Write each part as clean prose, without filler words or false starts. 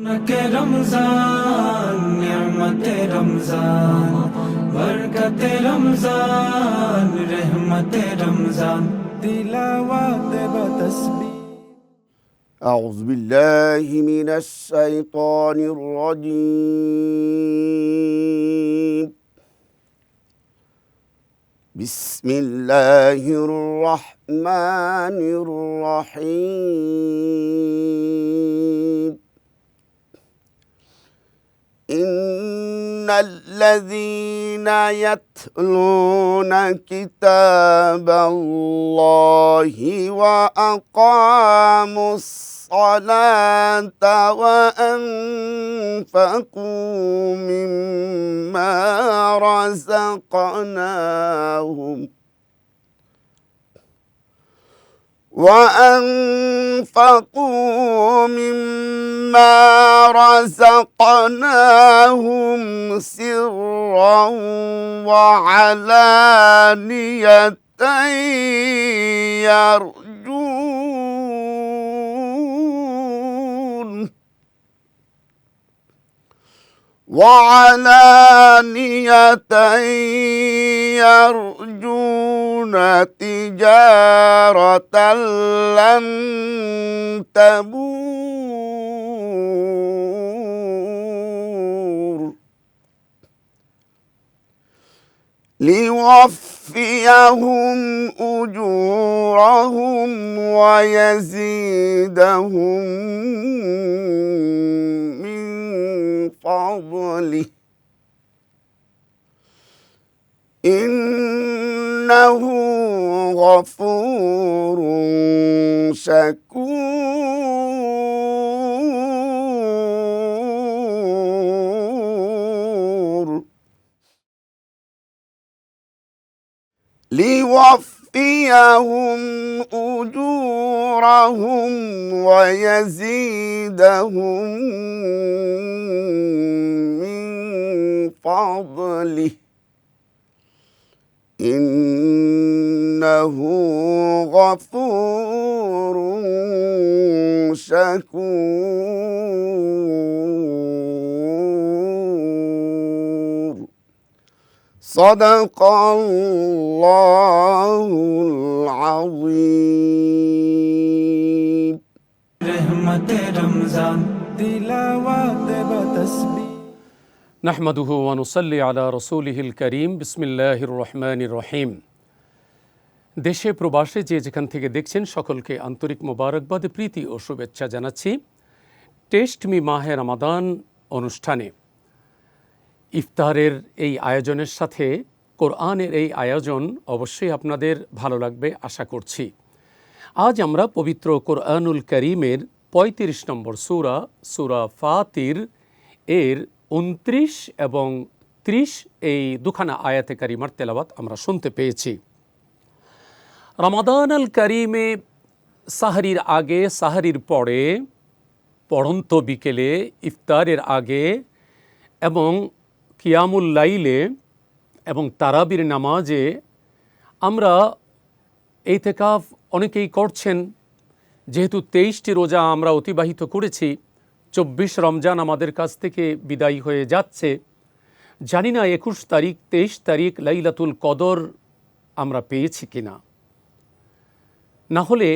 के रमजान नियमते रमजान बरकते रमजान रहमते रमजान तिलावत व तस्बीह। أعوذ بالله من الشيطان الرجيم. بسم الله الرحمن الرحيم. إن الذين يتلون كتاب الله وأقاموا الصلاة وأنفقوا مما رزقناهم سرا وعلانية يرجون تجارة لن تبور ليوفيهم أجورهم ويزيدهم من فضله إنه غفور شكور ليوفيهم أجورهم ويزيدهم من فضله إنه غفور شكور صدق الله العظيم. रहमत रमजान तिलावत व तस्बीह। নাহমাদুহু ওয়া নুসাল্লি আলা রাসূলিহিল কারীম। বিসমিল্লাহির রহমানির রহিম। দেশে প্রবাসে যে যেখান থেকে দেখছেন সকলকে আন্তরিক মোবারকবাদ, প্রীতি ও শুভেচ্ছা জানাচ্ছি। টেস্ট মি মাহে রমাদান অনুষ্ঠানে ইফতারের এই আয়োজনের সাথে কোরআনের এই আয়োজন অবশ্যই আপনাদের ভালো লাগবে আশা করছি। আজ আমরা পবিত্র কোরআনুল কারীমের ৩৫ নম্বর সূরা ফাতির এর ২৯ এবং ৩০ এই দুখানা আয়াতে কারিমার তেলাওয়াত আমরা শুনতে পেয়েছি। রমাদান আল কারিমে সাহরির আগে, সাহরির পরে, পড়ন্ত বিকেলে, ইফতারের আগে এবং কিয়ামুল লাইলে এবং তারাবির নামাজে আমরা ইতিকাফ অনেকেই করছেন। যেহেতু ২৩টি রোজা আমরা অতিবাহিত করেছি, ২৪ রমজান আমাদের কাছ থেকে বিদায় হয়ে যাচ্ছে। জানি না ২১ তারিখ ২৩ তারিখ লাইলাতুল কদর আমরা পেয়েছি কিনা। না হলে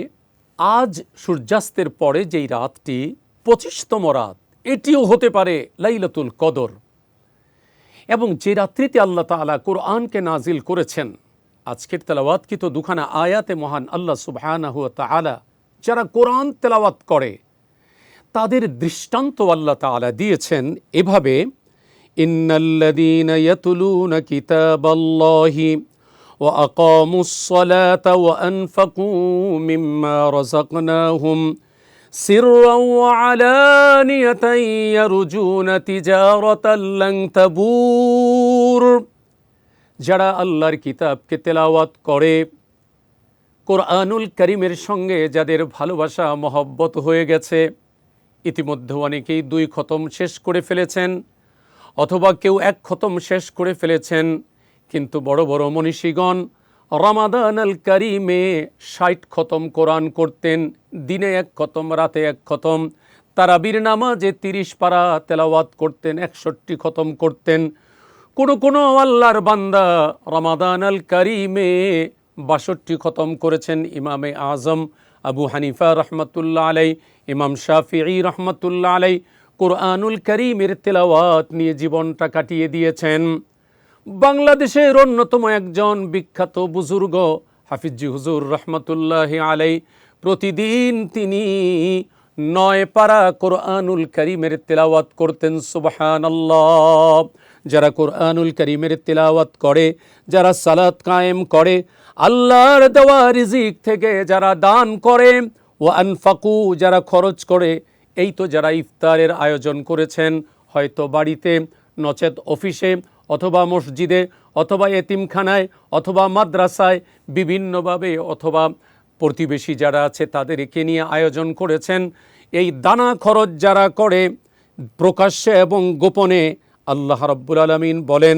আজ সূর্যাস্তের পরে যেই রাতটি ২৫তম রাত, এটিও হতে পারে লাইলাতুল কদর। এবং যে রাত্রিতে আল্লাহ তাআলা কোরআনকে নাজিল করেছেন, আজকের তেলাওয়াতকৃত দুখানা আয়াতে মহান আল্লাহ সুবহানাহু ওয়া তাআলা যারা কোরআন তেলাওয়াত করে তাদের দৃষ্টান্ত আল্লাহ তাআলা দিয়েছেন এভাবে, ইন্নাল্লাযীনা ইয়াতলুনা কিতাবাল্লাহি ওয়া আকামুস সালাতা ওয়া আনফাকু মিম্মা রাযাকনাহুম সিররান ওয়া আলানিয়াতান ইয়ারজুনা তিজারাতান লান তাবুর। যারা আল্লাহর কিতাবকে তেলাওয়াত করে, কোরআনুল কারীমের সঙ্গে যাদের ভালোবাসা মহব্বত হয়ে গেছে, ইতিমধ্যে অনেকেই ২ খতম শেষ করে ফেলেছেন অথবা কেউ ১ খতম শেষ করে ফেলেছেন, কিন্তু বড় বড় মনীষীগণ রমাদান আল কারীমে ৬০ খতম কোরআন করতেন, দিনে ১ খতম, রাতে ১ খতম। তারাবির নামাজে 30 পারা তেলাওয়াত করতেন, 61 খতম করতেন। কোনো আল্লাহর বান্দা রমাদান আল কারিমে 62 খতম করেছেন। ইমামে আজম আবু হানিফা রহমতুল্লাহ আলাই, ইমাম শাফিঈ রহমতুল্লাহ আলাই কোরআনুল কারীমের তেলাওয়াত নিয়ে জীবনটা কাটিয়ে দিয়েছেন। বাংলাদেশের অন্যতম একজন বিখ্যাত বুজুর্গ হাফিজি হুজুর রহমতুল্লাহ আলাই, প্রতিদিন তিনি 9 পারা কোরআনুল কারীমের তেলাওয়াত করতেন। সুবহানাল্লাহ। যারা কোরআনুল কারীমের তেলাওয়াত করে, যারা সালাত কায়েম করে, আল্লাহর দেওয়া রিজিক থেকে যারা দান করে, ওয়া আনফাকু যারা খরচ করে, এই তো যারা ইফতারের আয়োজন করেছেন, হয়তো বাড়িতে, নচেত অফিসে, অথবা মসজিদে, অথবা এতিমখানায়, অথবা মাদ্রাসায়, বিভিন্নভাবে, অথবা প্রতিবেশী যারা আছে তাদেরকে নিয়ে আয়োজন করেছেন। এই দানা খরচ যারা করে প্রকাশ্যে এবং গোপনে, আল্লাহ রাব্বুল আলামিন বলেন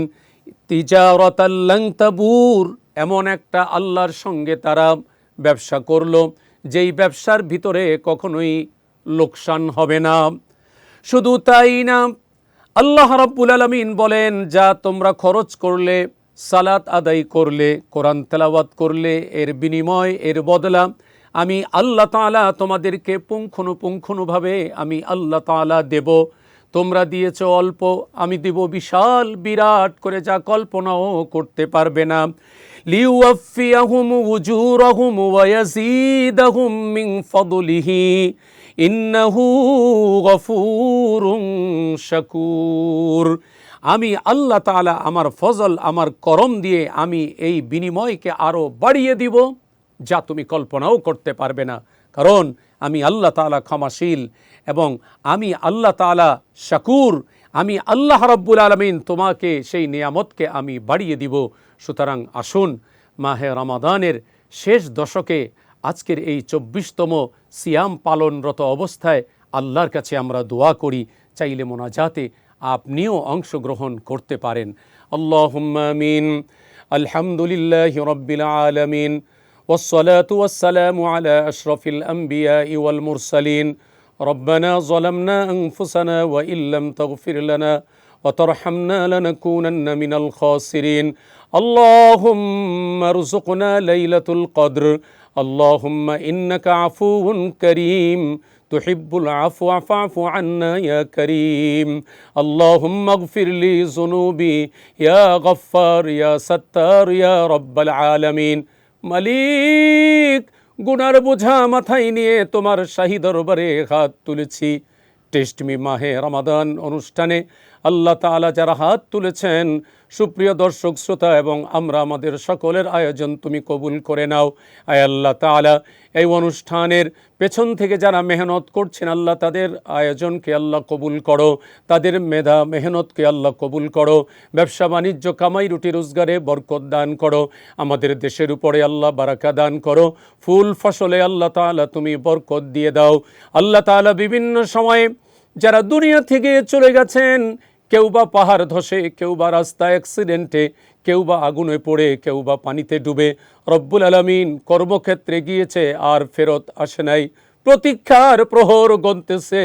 তিজারাতাল লান তাবুর, এমন একটা আল্লাহর সঙ্গে তারা ব্যবসা করলো যেই ব্যবসার ভিতরে কখনোই লোকসান হবে না। শুধু তাই না, আল্লাহ রাব্বুল আলামিন বলেন যা তোমরা খরচ করলে, সালাত আদায় করলে, কোরআন তেলাওয়াত করলে, এর বিনিময়, এর বদলা আমি আল্লাহ তাআলা তোমাদেরকে পুঙ্খানুপুঙ্খভাবে আমি আল্লাহ তাআলা দেব। তোমরা দিয়েছ অল্প, আমি দেব বিশাল বিরাট করে, যা কল্পনাও করতে পারবে না। লিউওয়াফিয়াহুম উজুরাহুম ওয়া ইয়াজিদাহুম মিন ফাদলিহি ইন্নাহু গফুরুন শাকুর। আমি আল্লাহ তাআলা আমার ফজল, আমার করম দিয়ে আমি এই বিনিময়কে আরও বাড়িয়ে দিব, যা তুমি কল্পনাও করতে পারবে না। কারণ আমি আল্লাহ তাআলা ক্ষমাশীল এবং আমি আল্লাহ তাআলা শাকুর। আমি আল্লাহ রাব্বুল আলামিন তোমাকে সেই নিয়ামতকে আমি বাড়িয়ে দিব। সুতরাং আসুন, মাহে রমাদানের শেষ দশকে আজকের এই 24তম সিয়াম পালনরত অবস্থায় আল্লাহর কাছে আমরা দোয়া করি। চাইলে মোনাজাতে আপনিও অংশগ্রহণ করতে পারেন। আল্লাহুম্মা আমিন। আলহামদুলিল্লাহি রাব্বিল আলামিন, والصلاة والسلام على أشرف الأنبياء والمرسلين. ربنا ظلمنا أنفسنا وإن لم تغفر لنا وترحمنا لنكونن من الخاسرين. اللهم ارزقنا ليلة القدر. اللهم إنك عفو كريم تحب العفو فاعف عنا يا كريم. اللهم اغفر لي ذنوبي يا غفار يا ستار يا رب العالمين. মালিক, গুনার বোঝা মাথায় নিয়ে তোমার শাহী দরবারে হাত তুলেছি। টেস্ট মি মাহে রমাদান অনুষ্ঠানে আল্লাহ তাআলা যারা হাত তুলেছেন, সুপ্রিয় দর্শক শ্রোতা এবং আমরা আমাদের সকলের আয়োজন তুমি কবুল করে নাও। আয় আল্লাহ তাআলা, এই অনুষ্ঠানের পেছন থেকে যারা মেহনত করছেন, আল্লাহ তাদের আয়োজনকে আল্লাহ কবুল করো, তাদের মেধা মেহনতকে আল্লাহ কবুল করো, ব্যবসা বাণিজ্য কামাই রুটি রোজগারে বরকত দান করো, আমাদের দেশের উপরে আল্লাহ বারাকা দান করো, ফুল ফসলে আল্লাহ তাআলা তুমি বরকত দিয়ে দাও। আল্লাহ তাআলা বিভিন্ন সময়ে যারা দুনিয়া থেকে চলে গেছেন, কেউ বা পাহাড় ধসে, কেউ বা রাস্তায় অ্যাক্সিডেন্টে, কেউ বা আগুনে পড়ে, কেউ বা পানিতে ডুবে, রব্বুল আলামিন কর্মক্ষেত্রে গিয়েছে আর ফেরত আসে নাই, প্রতীক্ষার প্রহর গন্তেছে।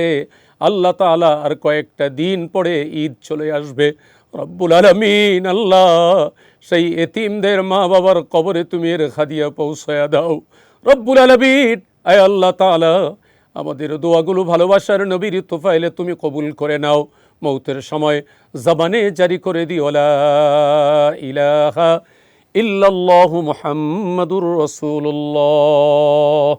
আল্লাহ তাআলা আর কয়েকটা দিন পরে ঈদ চলে আসবে। রব্বুল আলামিন আল্লাহ, সেই এতিমদের মা বাবার কবরে তুমি এর হাদিয়া পৌঁছায়া দাও। রব্বুল আলামিন, আয় আল্লাহ তাআলা, আমাদের দোয়াগুলো ভালোবাসার নবীর তোফাইলে তুমি কবুল করে নাও। মৌতের সময় জবানে জারি করে দিও লা ইলাহা ইল্লাল্লাহু মুহাম্মাদুর রাসূলুল্লাহ।